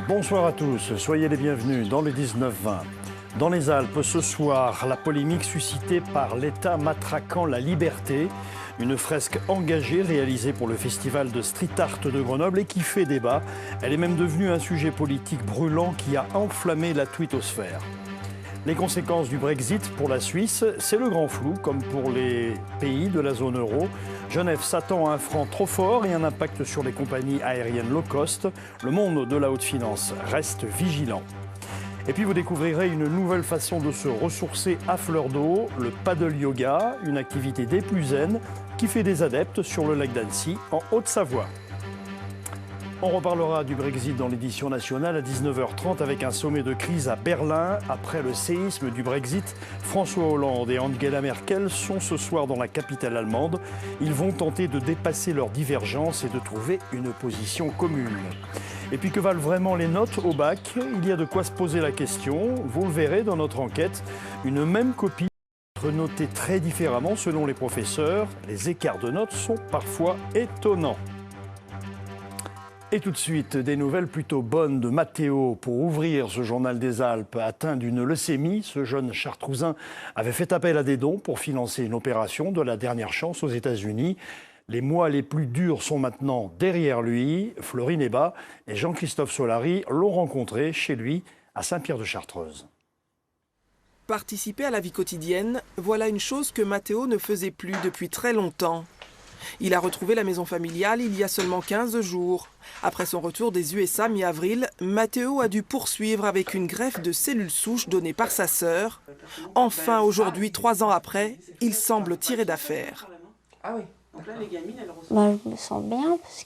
Bonsoir à tous, soyez les bienvenus dans le 19-20. Dans les Alpes, ce soir, la polémique suscitée par l'État matraquant la liberté. Une fresque engagée réalisée pour le festival de street art de Grenoble et qui fait débat. Elle est même devenue un sujet politique brûlant qui a enflammé la twittosphère. Les conséquences du Brexit pour la Suisse, c'est le grand flou, comme pour les pays de la zone euro. Genève s'attend à un franc trop fort et un impact sur les compagnies aériennes low cost. Le monde de la haute finance reste vigilant. Et puis vous découvrirez une nouvelle façon de se ressourcer à fleur d'eau, le paddle yoga, une activité des plus zen qui fait des adeptes sur le lac d'Annecy en Haute-Savoie. On reparlera du Brexit dans l'édition nationale à 19h30 avec un sommet de crise à Berlin. Après le séisme du Brexit, François Hollande et Angela Merkel sont ce soir dans la capitale allemande. Ils vont tenter de dépasser leurs divergences et de trouver une position commune. Et puis que valent vraiment les notes au bac? Il y a de quoi se poser la question. Vous le verrez dans notre enquête. Une même copie peut être notée très différemment selon les professeurs. Les écarts de notes sont parfois étonnants. Et tout de suite, des nouvelles plutôt bonnes de Mathéo. Pour ouvrir ce journal des Alpes, atteint d'une leucémie, ce jeune Chartrousin avait fait appel à des dons pour financer une opération de la dernière chance aux États-Unis. Les mois les plus durs sont maintenant derrière lui. Florine Heba et Jean-Christophe Solari l'ont rencontré chez lui à Saint-Pierre-de-Chartreuse. Participer à la vie quotidienne, voilà une chose que Mathéo ne faisait plus depuis très longtemps. Il a retrouvé la maison familiale il y a seulement 15 jours. Après son retour des USA mi-avril, Mathéo a dû poursuivre avec une greffe de cellules souches donnée par sa sœur. Enfin, aujourd'hui, 3 ans après, il semble tiré d'affaire. Ah oui, donc là les gamines, elles reçoivent... Moi, je me sens bien parce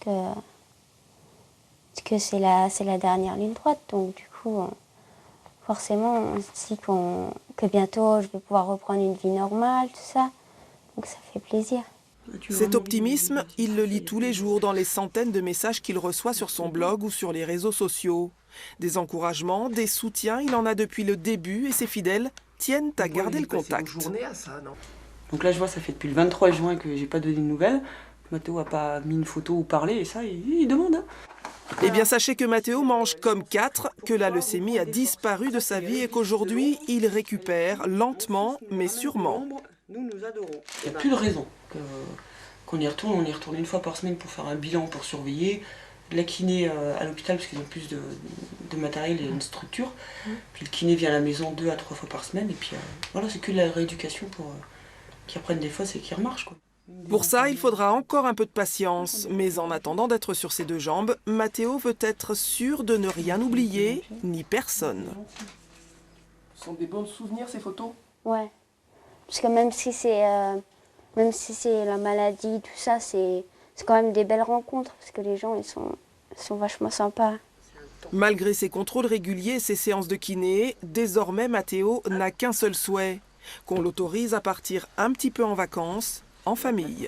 que c'est la dernière ligne droite. Donc du coup, forcément, on se dit que bientôt je vais pouvoir reprendre une vie normale, tout ça. Donc ça fait plaisir. Cet optimisme, il le lit tous les jours dans les centaines de messages qu'il reçoit sur son blog ou sur les réseaux sociaux. Des encouragements, des soutiens, il en a depuis le début et ses fidèles tiennent à garder le contact. Donc là je vois ça fait depuis le 23 juin que j'ai pas donné de nouvelles. Mathéo a pas mis une photo ou parlé et ça il demande. Hein. Eh bien sachez que Mathéo mange comme 4, que la leucémie a disparu de sa vie et qu'aujourd'hui il récupère lentement mais sûrement. Nous adorons. Il n'y a plus de raison qu'on y retourne. On y retourne une fois par semaine pour faire un bilan, pour surveiller. La kiné à l'hôpital parce qu'ils ont plus de matériel et une structure. Puis le kiné vient à la maison 2 à 3 fois par semaine. Et puis voilà, c'est que de la rééducation pour qu'ils reprennent des fosses et qu'ils remarchent, quoi. Pour ça, il faudra encore un peu de patience. Mais en attendant d'être sur ses 2 jambes, Mathéo veut être sûr de ne rien oublier, ni personne. Ce sont des bons souvenirs ces photos? Ouais. Parce que même si c'est la maladie, tout ça, c'est quand même des belles rencontres. Parce que les gens, ils sont vachement sympas. Malgré ses contrôles réguliers et ses séances de kiné, désormais Mathéo n'a qu'un seul souhait, qu'on l'autorise à partir un petit peu en vacances, en famille.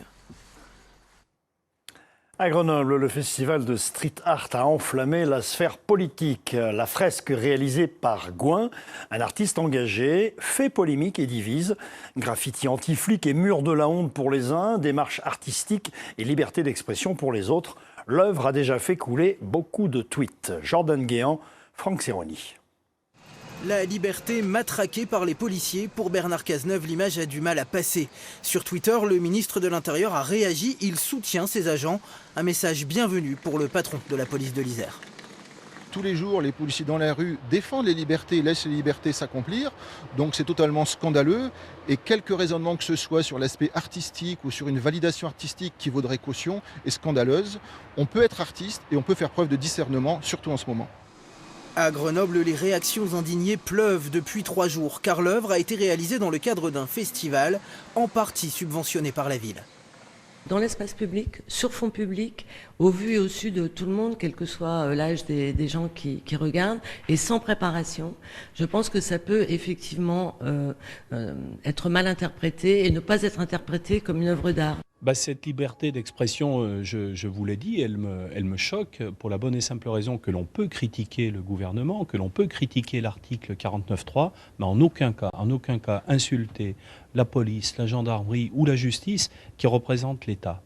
À Grenoble, le festival de street art a enflammé la sphère politique. La fresque réalisée par Gouin, un artiste engagé, fait polémique et divise. Graffiti anti-flic et mur de la honte pour les uns, démarche artistique et liberté d'expression pour les autres. L'œuvre a déjà fait couler beaucoup de tweets. Jordan Guéant, Franck Serroni. La liberté matraquée par les policiers, pour Bernard Cazeneuve, l'image a du mal à passer. Sur Twitter, le ministre de l'Intérieur a réagi, il soutient ses agents. Un message bienvenu pour le patron de la police de l'Isère. Tous les jours, les policiers dans la rue défendent les libertés, laissent les libertés s'accomplir. Donc c'est totalement scandaleux. Et quelque raisonnement que ce soit sur l'aspect artistique ou sur une validation artistique qui vaudrait caution est scandaleuse. On peut être artiste et on peut faire preuve de discernement, surtout en ce moment. À Grenoble, les réactions indignées pleuvent depuis 3 jours, car l'œuvre a été réalisée dans le cadre d'un festival, en partie subventionné par la ville. Dans l'espace public, sur fond public, au vu et au su de tout le monde, quel que soit l'âge des gens qui regardent, et sans préparation, je pense que ça peut effectivement être mal interprété et ne pas être interprété comme une œuvre d'art. Cette liberté d'expression, je vous l'ai dit, elle me choque pour la bonne et simple raison que l'on peut critiquer le gouvernement, que l'on peut critiquer l'article 49.3, mais en aucun cas insulter la police, la gendarmerie ou la justice qui représentent l'État.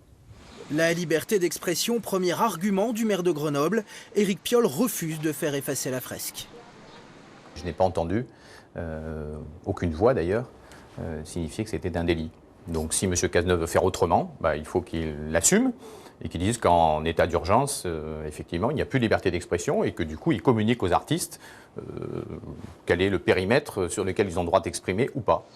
La liberté d'expression, premier argument du maire de Grenoble. Éric Piolle refuse de faire effacer la fresque. Je n'ai pas entendu, aucune voix d'ailleurs, signifier que c'était un délit. Donc si M. Cazeneuve veut faire autrement, il faut qu'il l'assume et qu'il dise qu'en état d'urgence, effectivement, il n'y a plus de liberté d'expression et que du coup, il communique aux artistes quel est le périmètre sur lequel ils ont le droit d'exprimer ou pas.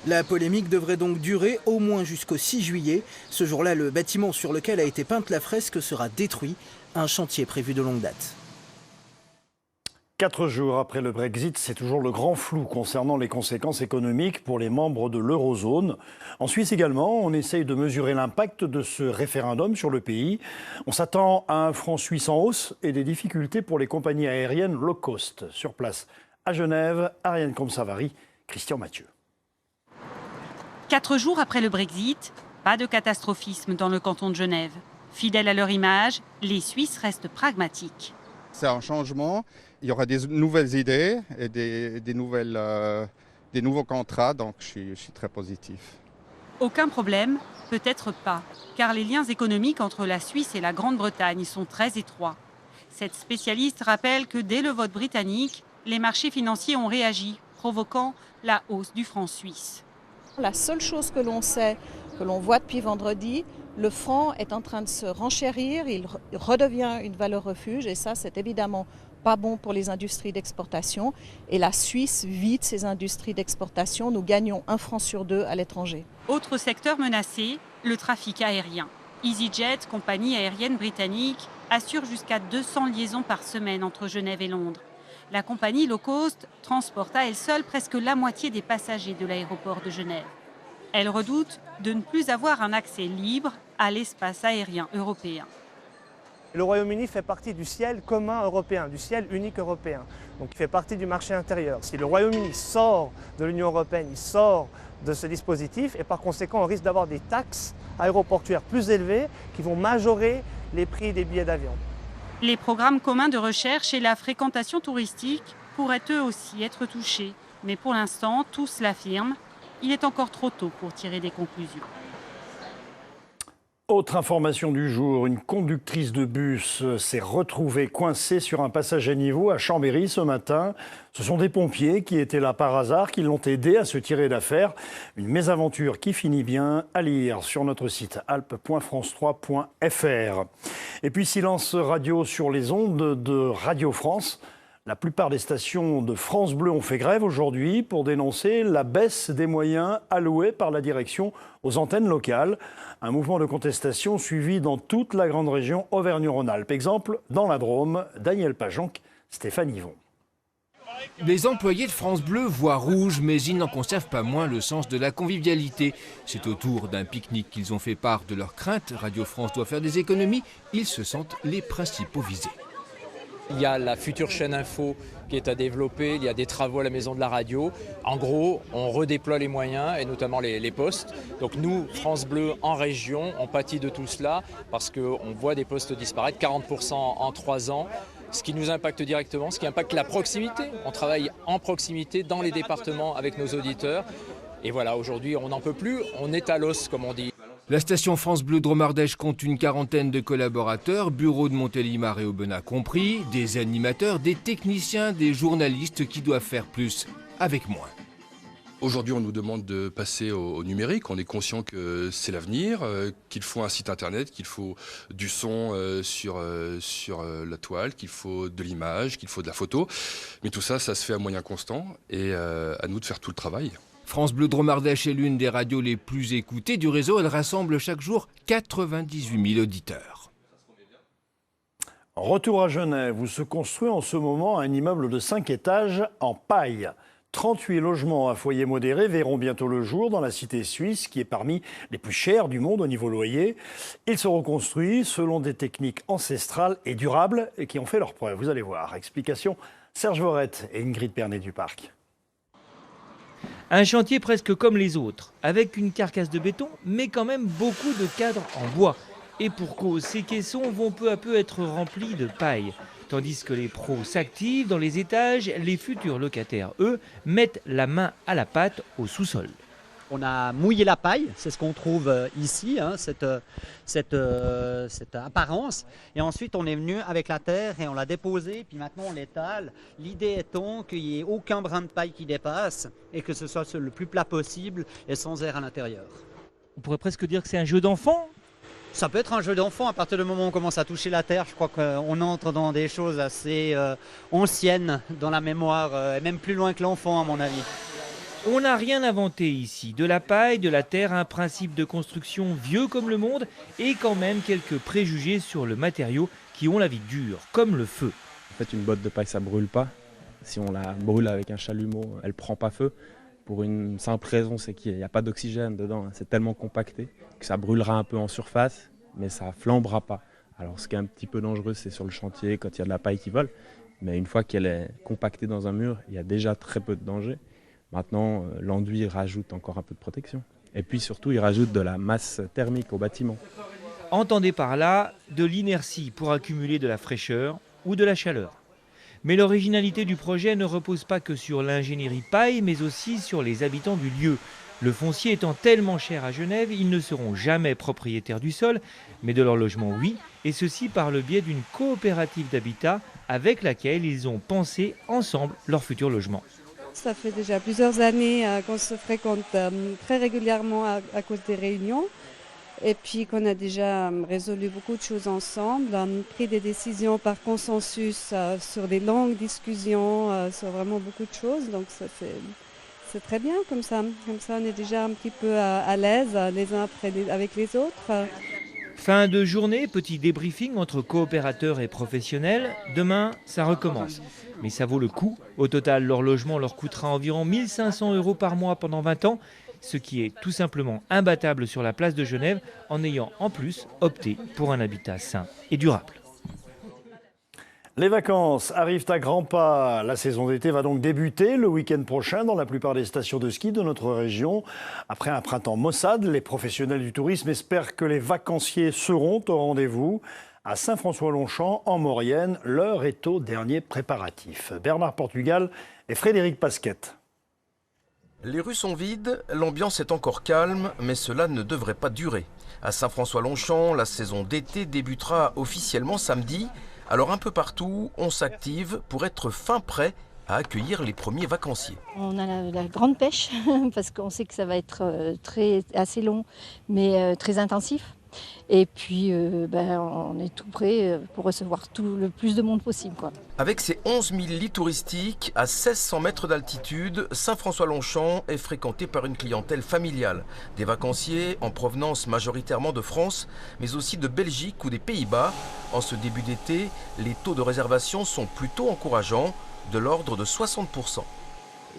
La polémique devrait donc durer au moins jusqu'au 6 juillet. Ce jour-là, le bâtiment sur lequel a été peinte la fresque sera détruit. Un chantier prévu de longue date. 4 jours après le Brexit, c'est toujours le grand flou concernant les conséquences économiques pour les membres de l'eurozone. En Suisse également, on essaye de mesurer l'impact de ce référendum sur le pays. On s'attend à un franc suisse en hausse et des difficultés pour les compagnies aériennes low cost. Sur place à Genève, Ariane Comsavari, Christian Mathieu. 4 jours après le Brexit, pas de catastrophisme dans le canton de Genève. Fidèles à leur image, les Suisses restent pragmatiques. C'est un changement. Il y aura des nouvelles idées et des nouveaux contrats, donc je suis très positif. Aucun problème, peut-être pas, car les liens économiques entre la Suisse et la Grande-Bretagne sont très étroits. Cette spécialiste rappelle que dès le vote britannique, les marchés financiers ont réagi, provoquant la hausse du franc suisse. La seule chose que l'on sait, que l'on voit depuis vendredi, le franc est en train de se renchérir, il redevient une valeur refuge et ça c'est évidemment pas bon pour les industries d'exportation. Et la Suisse vide ses industries d'exportation, nous gagnons 1 franc sur 2 à l'étranger. Autre secteur menacé, le trafic aérien. EasyJet, compagnie aérienne britannique, assure jusqu'à 200 liaisons par semaine entre Genève et Londres. La compagnie low cost transporte à elle seule presque la moitié des passagers de l'aéroport de Genève. Elle redoute de ne plus avoir un accès libre à l'espace aérien européen. Le Royaume-Uni fait partie du ciel commun européen, du ciel unique européen. Donc il fait partie du marché intérieur. Si le Royaume-Uni sort de l'Union européenne, il sort de ce dispositif et par conséquent on risque d'avoir des taxes aéroportuaires plus élevées qui vont majorer les prix des billets d'avion. Les programmes communs de recherche et la fréquentation touristique pourraient eux aussi être touchés. Mais pour l'instant, tous l'affirment, il est encore trop tôt pour tirer des conclusions. Autre information du jour, une conductrice de bus s'est retrouvée coincée sur un passage à niveau à Chambéry ce matin. Ce sont des pompiers qui étaient là par hasard, qui l'ont aidée à se tirer d'affaire. Une mésaventure qui finit bien, à lire sur notre site alpes.france3.fr. Et puis silence radio sur les ondes de Radio France. La plupart des stations de France Bleu ont fait grève aujourd'hui pour dénoncer la baisse des moyens alloués par la direction aux antennes locales. Un mouvement de contestation suivi dans toute la grande région Auvergne-Rhône-Alpes. Exemple, dans la Drôme, Daniel Pajonc, Stéphane Yvon. Les employés de France Bleu voient rouge, mais ils n'en conservent pas moins le sens de la convivialité. C'est autour d'un pique-nique qu'ils ont fait part de leurs craintes. Radio France doit faire des économies. Ils se sentent les principaux visés. Il y a la future chaîne info qui est à développer, il y a des travaux à la maison de la radio. En gros, on redéploie les moyens et notamment les postes. Donc nous, France Bleu, en région, on pâtit de tout cela parce qu'on voit des postes disparaître, 40% en 3 ans. Ce qui nous impacte directement, ce qui impacte la proximité. On travaille en proximité dans les départements avec nos auditeurs. Et voilà, aujourd'hui, on n'en peut plus, on est à l'os, comme on dit. La station France Bleu Drôme-Ardèche compte une quarantaine de collaborateurs, bureaux de Montélimar et Aubenas compris, des animateurs, des techniciens, des journalistes qui doivent faire plus avec moins. Aujourd'hui, on nous demande de passer au numérique. On est conscient que c'est l'avenir, qu'il faut un site internet, qu'il faut du son sur la toile, qu'il faut de l'image, qu'il faut de la photo. Mais tout ça, ça se fait à moyens constants et à nous de faire tout le travail. France Bleu Drôme-Ardèche est l'une des radios les plus écoutées du réseau. Elle rassemble chaque jour 98 000 auditeurs. Retour à Genève, où se construit en ce moment un immeuble de 5 étages en paille. 38 logements à foyer modéré verront bientôt le jour dans la cité suisse, qui est parmi les plus chers du monde au niveau loyer. Ils seront construits selon des techniques ancestrales et durables et qui ont fait leurs preuves. Vous allez voir. Explication Serge Vorette et Ingrid Pernet-Duparc. Un chantier presque comme les autres, avec une carcasse de béton, mais quand même beaucoup de cadres en bois. Et pour cause, ces caissons vont peu à peu être remplis de paille. Tandis que les pros s'activent dans les étages, les futurs locataires, eux, mettent la main à la pâte au sous-sol. On a mouillé la paille, c'est ce qu'on trouve ici, hein, cette apparence. Et ensuite, on est venu avec la terre et on l'a déposée, puis maintenant on l'étale. L'idée étant qu'il n'y ait aucun brin de paille qui dépasse et que ce soit le plus plat possible et sans air à l'intérieur. On pourrait presque dire que c'est un jeu d'enfant. Ça peut être un jeu d'enfant à partir du moment où on commence à toucher la terre. Je crois qu'on entre dans des choses assez anciennes dans la mémoire, et même plus loin que l'enfant à mon avis. On n'a rien inventé ici. De la paille, de la terre, un principe de construction vieux comme le monde et quand même quelques préjugés sur le matériau qui ont la vie dure, comme le feu. En fait, une botte de paille, ça brûle pas. Si on la brûle avec un chalumeau, elle prend pas feu. Pour une simple raison, c'est qu'il n'y a pas d'oxygène dedans. C'est tellement compacté que ça brûlera un peu en surface, mais ça flambera pas. Alors ce qui est un petit peu dangereux, c'est sur le chantier, quand il y a de la paille qui vole. Mais une fois qu'elle est compactée dans un mur, il y a déjà très peu de danger. Maintenant, l'enduit rajoute encore un peu de protection. Et puis surtout, il rajoute de la masse thermique au bâtiment. Entendez par là de l'inertie pour accumuler de la fraîcheur ou de la chaleur. Mais l'originalité du projet ne repose pas que sur l'ingénierie paille, mais aussi sur les habitants du lieu. Le foncier étant tellement cher à Genève, ils ne seront jamais propriétaires du sol, mais de leur logement, oui, et ceci par le biais d'une coopérative d'habitat avec laquelle ils ont pensé ensemble leur futur logement. Ça fait déjà plusieurs années qu'on se fréquente très régulièrement à cause des réunions et puis qu'on a déjà résolu beaucoup de choses ensemble, pris des décisions par consensus sur des longues discussions, sur vraiment beaucoup de choses. Donc ça, c'est très bien comme ça. Comme ça, on est déjà un petit peu à l'aise les uns avec les autres. Fin de journée, petit débriefing entre coopérateurs et professionnels. Demain, ça recommence. Mais ça vaut le coup. Au total, leur logement leur coûtera environ 1 500 € par mois pendant 20 ans, ce qui est tout simplement imbattable sur la place de Genève, en ayant en plus opté pour un habitat sain et durable. Les vacances arrivent à grands pas. La saison d'été va donc débuter le week-end prochain dans la plupart des stations de ski de notre région. Après un printemps maussade, les professionnels du tourisme espèrent que les vacanciers seront au rendez-vous. À Saint-François-Longchamp, en Maurienne, l'heure est aux derniers préparatifs. Bernard Portugal et Frédéric Pasquette. Les rues sont vides, l'ambiance est encore calme, mais cela ne devrait pas durer. À Saint-François-Longchamp, la saison d'été débutera officiellement samedi. Alors un peu partout, on s'active pour être fin prêt à accueillir les premiers vacanciers. On a la grande pêche parce qu'on sait que ça va être assez long mais très intensif. Et puis on est tout prêt pour recevoir le plus de monde possible, quoi. Avec ses 11 000 lits touristiques à 1600 mètres d'altitude, Saint-François-Longchamp est fréquenté par une clientèle familiale. Des vacanciers en provenance majoritairement de France, mais aussi de Belgique ou des Pays-Bas. En ce début d'été, les taux de réservation sont plutôt encourageants, de l'ordre de 60%.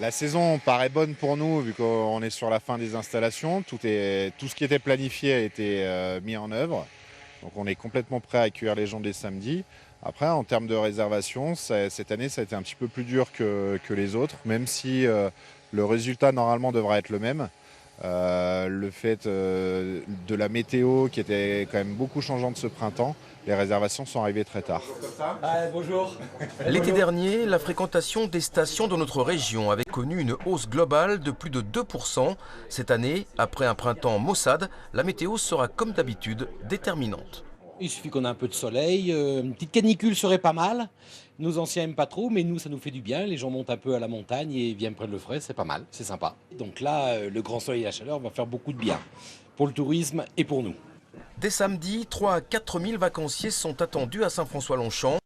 La saison paraît bonne pour nous vu qu'on est sur la fin des installations. Tout ce qui était planifié a été mis en œuvre. Donc on est complètement prêt à accueillir les gens dès samedi. Après, en termes de réservation, cette année, ça a été un petit peu plus dur que les autres, même si le résultat normalement devrait être le même. Le fait de la météo qui était quand même beaucoup changeante ce printemps, les réservations sont arrivées très tard. Bonjour. L'été dernier, la fréquentation des stations de notre région avait connu une hausse globale de plus de 2%. Cette année, après un printemps maussade, la météo sera comme d'habitude déterminante. Il suffit qu'on ait un peu de soleil, une petite canicule serait pas mal. Nos anciens n'aiment pas trop, mais nous, ça nous fait du bien. Les gens montent un peu à la montagne et viennent prendre le frais, c'est pas mal, c'est sympa. Donc là, le grand soleil et la chaleur va faire beaucoup de bien pour le tourisme et pour nous. Dès samedi, 3 à 4 000 vacanciers sont attendus à Saint-François-Longchamp.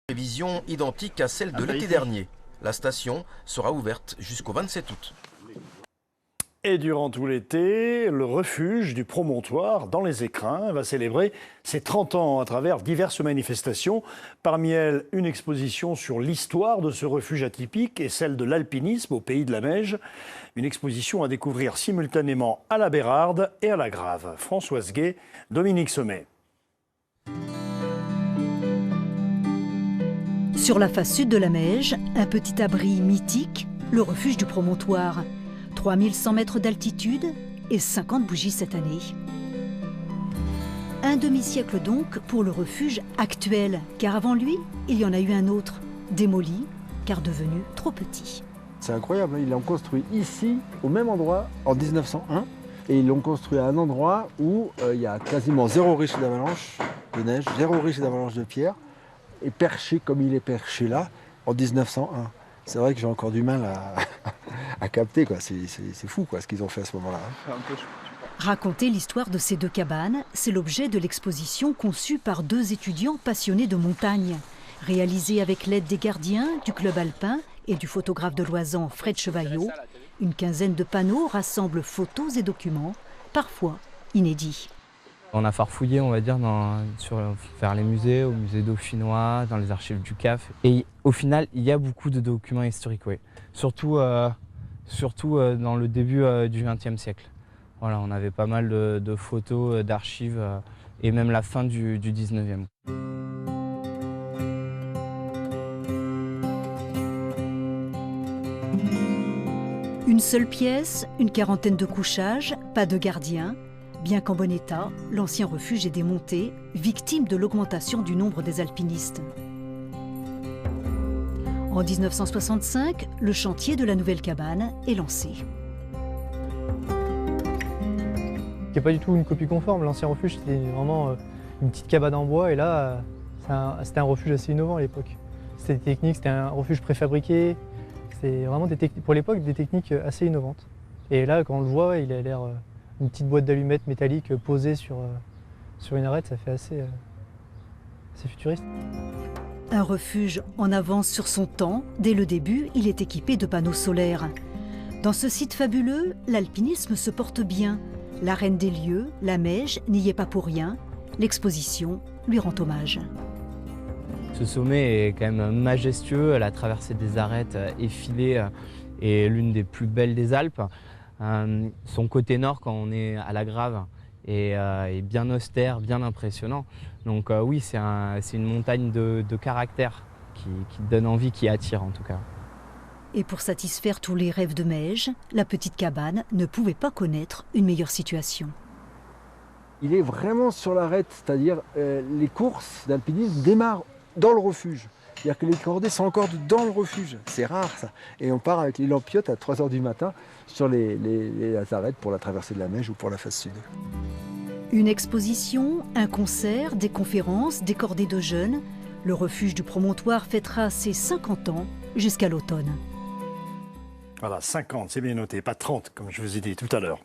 Prévision identique à celle de l'été dernier. La station sera ouverte jusqu'au 27 août. Et durant tout l'été, le refuge du Promontoire dans les Écrins va célébrer ses 30 ans à travers diverses manifestations. Parmi elles, une exposition sur l'histoire de ce refuge atypique et celle de l'alpinisme au pays de la Meije. Une exposition à découvrir simultanément à la Bérarde et à la Grave. Françoise Gay, Dominique Sommet. Sur la face sud de la Meije, un petit abri mythique, le refuge du Promontoire. 3100 mètres d'altitude et 50 bougies cette année. Un demi-siècle donc pour le refuge actuel, car avant lui, il y en a eu un autre, démoli, car devenu trop petit. C'est incroyable, ils l'ont construit ici, au même endroit, en 1901. Et ils l'ont construit à un endroit où il y a quasiment zéro risque d'avalanche de neige, zéro risque d'avalanche de pierre, et perché comme il est perché là, en 1901. C'est vrai que j'ai encore du mal à capter, quoi. C'est fou quoi, ce qu'ils ont fait à ce moment-là. Raconter l'histoire de ces deux cabanes, c'est l'objet de l'exposition conçue par deux étudiants passionnés de montagne. Réalisée avec l'aide des gardiens, du club alpin et du photographe de Loisan Fred Chevaillot, une quinzaine de panneaux rassemblent photos et documents, parfois inédits. On a farfouillé, on va dire, vers les musées, au musée dauphinois, dans les archives du CAF. Et au final, il y a beaucoup de documents historiques, oui. Surtout dans le début du XXe siècle. Voilà, on avait pas mal de photos, d'archives, et même la fin du XIXe. Une seule pièce, une quarantaine de couchages, pas de gardien. Bien qu'en bon état, l'ancien refuge est démonté, victime de l'augmentation du nombre des alpinistes. En 1965, le chantier de la nouvelle cabane est lancé. C'est pas du tout une copie conforme. L'ancien refuge, c'était vraiment une petite cabane en bois, et là, c'était un refuge assez innovant à l'époque. C'était technique, c'était un refuge préfabriqué. C'est vraiment pour l'époque des techniques assez innovantes. Et là, quand on le voit, il a l'air une petite boîte d'allumettes métallique posée sur une arête, ça fait assez futuriste. Un refuge en avance sur son temps. Dès le début, il est équipé de panneaux solaires. Dans ce site fabuleux, l'alpinisme se porte bien. La reine des lieux, la Meige, n'y est pas pour rien. L'exposition lui rend hommage. Ce sommet est quand même majestueux, la traversée des arêtes effilée est l'une des plus belles des Alpes. Son côté nord, quand on est à la Grave, est bien austère, bien impressionnant. Donc oui, c'est une montagne de caractère qui donne envie, qui attire en tout cas. Et pour satisfaire tous les rêves de Meige, la petite cabane ne pouvait pas connaître une meilleure situation. Il est vraiment sur l'arête, c'est-à-dire les courses d'alpinisme démarrent dans le refuge. C'est-à-dire que les cordées sont encore dans le refuge. C'est rare ça. Et on part avec les lampiottes à 3 h du matin sur les arêtes pour la traversée de la Meige ou pour la face sud. Une exposition, un concert, des conférences, des cordées de jeunes. Le refuge du Promontoire fêtera ses 50 ans jusqu'à l'automne. Voilà, 50, c'est bien noté, pas 30 comme je vous ai dit tout à l'heure.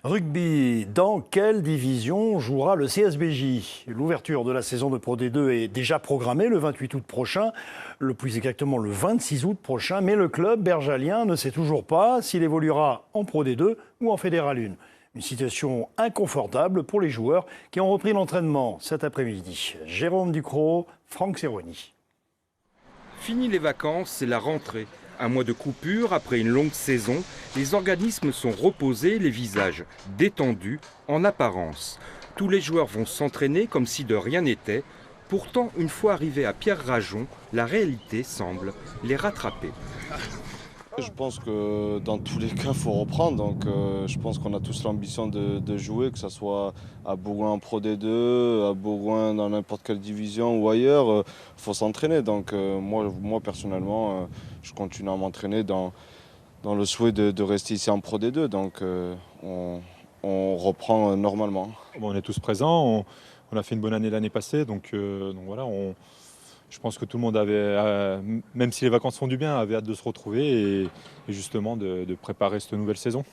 Rugby, dans quelle division jouera le CSBJ? L'ouverture de la saison de Pro D2 est déjà programmée le 28 août prochain, le plus exactement le 26 août prochain, mais le club bergalien ne sait toujours pas s'il évoluera en Pro D2 ou en Fédéral 1. Une situation inconfortable pour les joueurs qui ont repris l'entraînement cet après-midi. Jérôme Ducrot, Franck Seroni. Fini les vacances, c'est la rentrée. Un mois de coupure après une longue saison, les organismes sont reposés, les visages détendus en apparence. Tous les joueurs vont s'entraîner comme si de rien n'était. Pourtant, une fois arrivés à Pierre-Rajon, la réalité semble les rattraper. Je pense que dans tous les cas, il faut reprendre. Donc, je pense qu'on a tous l'ambition de jouer, que ce soit à Bourgoin en Pro D2, à Bourgoin dans n'importe quelle division ou ailleurs. Il faut s'entraîner. Donc, moi personnellement, je continue à m'entraîner dans le souhait de rester ici en Pro D2. Donc, on reprend normalement. Bon, on est tous présents. On a fait une bonne année l'année passée. Donc voilà, je pense que tout le monde avait, même si les vacances font du bien, avait hâte de se retrouver et justement de préparer cette nouvelle saison.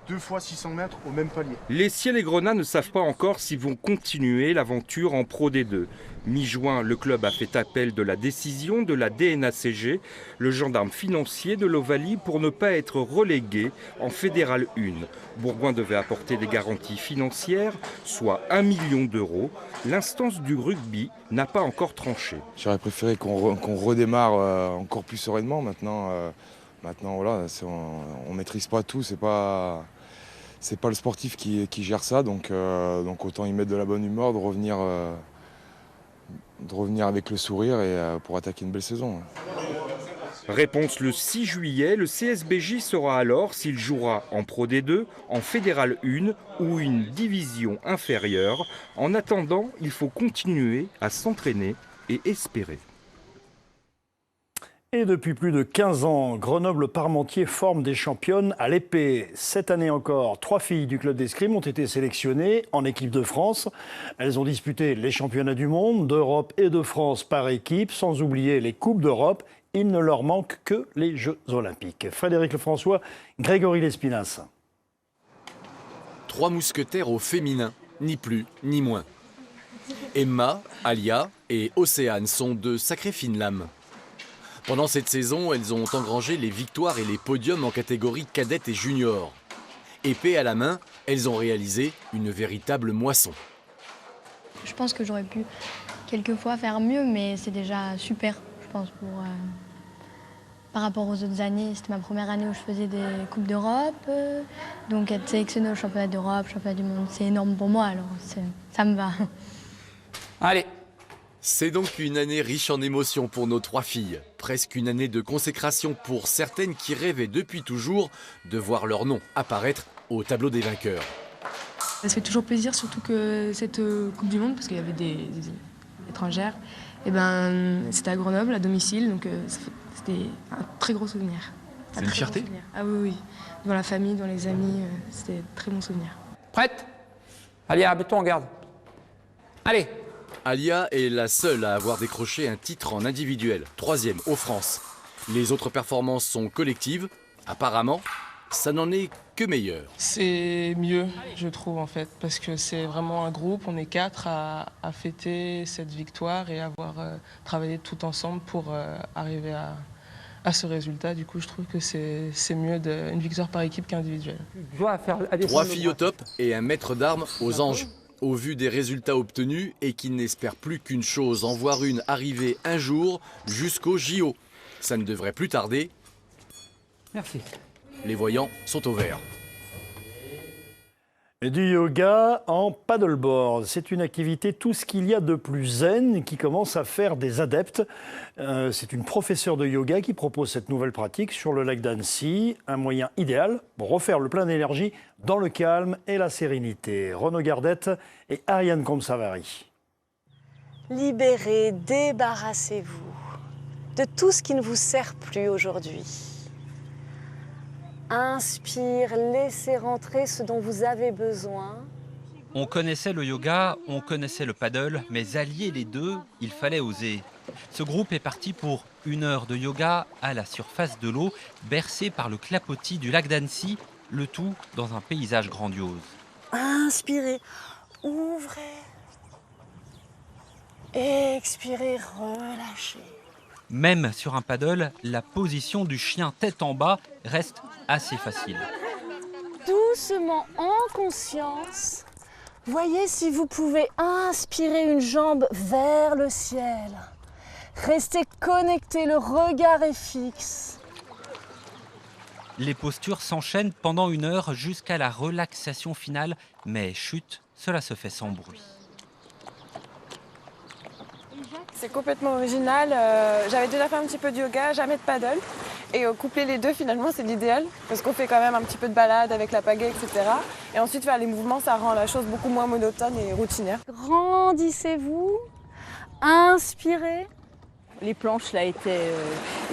2 fois 600 mètres au même palier. Les Ciels et Grenats ne savent pas encore s'ils vont continuer l'aventure en Pro D2. Mi-juin, le club a fait appel de la décision de la DNACG, le gendarme financier de l'Ovalie, pour ne pas être relégué en Fédéral 1. Bourgoin devait apporter des garanties financières, soit 1 million d'euros. L'instance du rugby n'a pas encore tranché. J'aurais préféré qu'on redémarre encore plus sereinement. Maintenant voilà, on ne maîtrise pas tout, c'est pas le sportif qui gère ça, donc autant y mettre de la bonne humeur, de revenir avec le sourire et pour attaquer une belle saison. Réponse le 6 juillet, le CSBJ saura alors s'il jouera en Pro D2, en Fédéral 1 ou une division inférieure. En attendant, il faut continuer à s'entraîner et espérer. Et depuis plus de 15 ans, Grenoble-Parmentier forme des championnes à l'épée. Cette année encore, 3 filles du club d'escrime ont été sélectionnées en équipe de France. Elles ont disputé les championnats du monde, d'Europe et de France par équipe, sans oublier les Coupes d'Europe. Il ne leur manque que les Jeux Olympiques. Frédéric Lefrançois, Grégory Lespinasse. 3 mousquetaires au féminin, ni plus ni moins. Emma, Alia et Océane sont de sacrées fines lames. Pendant cette saison, elles ont engrangé les victoires et les podiums en catégorie cadette et junior. Épée à la main, elles ont réalisé une véritable moisson. Je pense que j'aurais pu quelquefois faire mieux, mais c'est déjà super, je pense, par rapport aux autres années. C'était ma première année où je faisais des Coupes d'Europe. Donc être sélectionnée au championnat d'Europe, championnat du monde, c'est énorme pour moi, alors ça me va. Allez! C'est donc une année riche en émotions pour nos 3 filles. Presque une année de consécration pour certaines qui rêvaient depuis toujours de voir leur nom apparaître au tableau des vainqueurs. Ça fait toujours plaisir, surtout que cette Coupe du Monde, parce qu'il y avait des étrangères, et c'était à Grenoble, à domicile, donc c'était un très gros souvenir. C'est une fierté ? Ah oui, devant la famille, devant les amis, c'était un très bon souvenir. Prête ? Allez, mets-toi en garde. Allez. Alia est la seule à avoir décroché un titre en individuel, 3e aux France. Les autres performances sont collectives. Apparemment, ça n'en est que meilleur. C'est mieux, je trouve, en fait, parce que c'est vraiment un groupe. On est 4 à fêter cette victoire et avoir travaillé tout ensemble pour arriver à ce résultat. Du coup, je trouve que c'est mieux une victoire par équipe qu'individuelle. 3 filles au top et un maître d'armes aux anges. Au vu des résultats obtenus et qui n'espèrent plus qu'une chose, en voir une arriver un jour jusqu'au JO. Ça ne devrait plus tarder. Merci. Les voyants sont au vert. Et du yoga en paddleboard. C'est une activité tout ce qu'il y a de plus zen qui commence à faire des adeptes. C'est une professeure de yoga qui propose cette nouvelle pratique sur le lac d'Annecy. Un moyen idéal pour refaire le plein d'énergie dans le calme et la sérénité. Renaud Gardette et Ariane Comte-Savary. Libérez, débarrassez-vous de tout ce qui ne vous sert plus aujourd'hui. Inspire, laissez rentrer ce dont vous avez besoin. On connaissait le yoga, on connaissait le paddle, mais allier les deux, il fallait oser. Ce groupe est parti pour 1 heure de yoga à la surface de l'eau, bercé par le clapotis du lac d'Annecy, le tout dans un paysage grandiose. Inspirez, ouvrez. Expirez, relâchez. Même sur un paddle, la position du chien tête en bas reste assez facile. Doucement, en conscience, voyez si vous pouvez inspirer une jambe vers le ciel. Restez connecté, le regard est fixe. Les postures s'enchaînent pendant 1 heure jusqu'à la relaxation finale, mais chut, cela se fait sans bruit. C'est complètement original. J'avais déjà fait un petit peu de yoga, jamais de paddle. Et coupler les deux, finalement, c'est l'idéal. Parce qu'on fait quand même un petit peu de balade avec la pagaie, etc. Et ensuite, faire les mouvements, ça rend la chose beaucoup moins monotone et routinière. Grandissez-vous. Inspirez. Les planches, là, étaient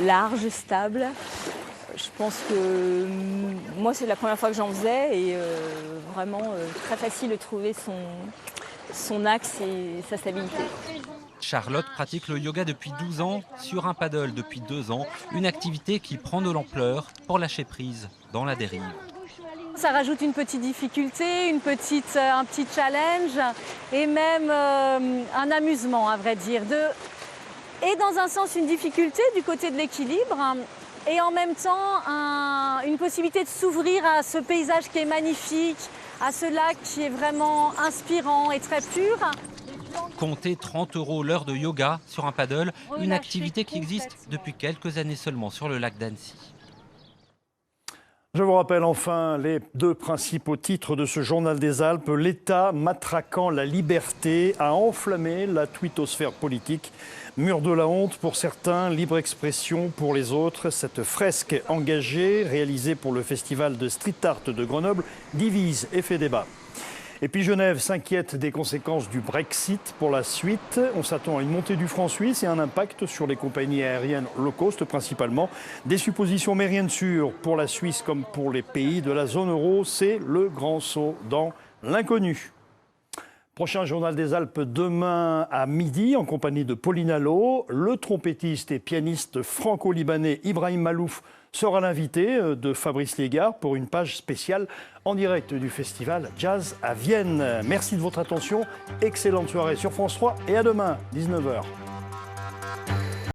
larges, stables. Je pense que moi, c'est la première fois que j'en faisais. Et vraiment, très facile de trouver son axe et sa stabilité. Charlotte pratique le yoga depuis 12 ans, sur un paddle depuis 2 ans, une activité qui prend de l'ampleur pour lâcher prise dans la dérive. Ça rajoute une petite difficulté, un petit challenge et même un amusement, à vrai dire. Et dans un sens, une difficulté du côté de l'équilibre et en même temps, une possibilité de s'ouvrir à ce paysage qui est magnifique, à ce lac qui est vraiment inspirant et très pur. Comptez 30 € l'heure de yoga sur un paddle, une activité qui existe depuis quelques années seulement sur le lac d'Annecy. Je vous rappelle enfin les 2 principaux titres de ce journal des Alpes. L'État matraquant la liberté a enflammé la twittosphère politique. Mur de la honte pour certains, libre expression pour les autres. Cette fresque engagée, réalisée pour le festival de street art de Grenoble, divise et fait débat. Et puis Genève s'inquiète des conséquences du Brexit pour la suite. On s'attend à une montée du franc suisse et un impact sur les compagnies aériennes low cost principalement. Des suppositions mais rien de sûr pour la Suisse comme pour les pays de la zone euro. C'est le grand saut dans l'inconnu. Prochain journal des Alpes demain à midi en compagnie de Pauline Allo. Le trompettiste et pianiste franco-libanais Ibrahim Malouf sera l'invité de Fabrice Liégard pour une page spéciale en direct du festival Jazz à Vienne. Merci de votre attention. Excellente soirée sur France 3 et à demain, 19h.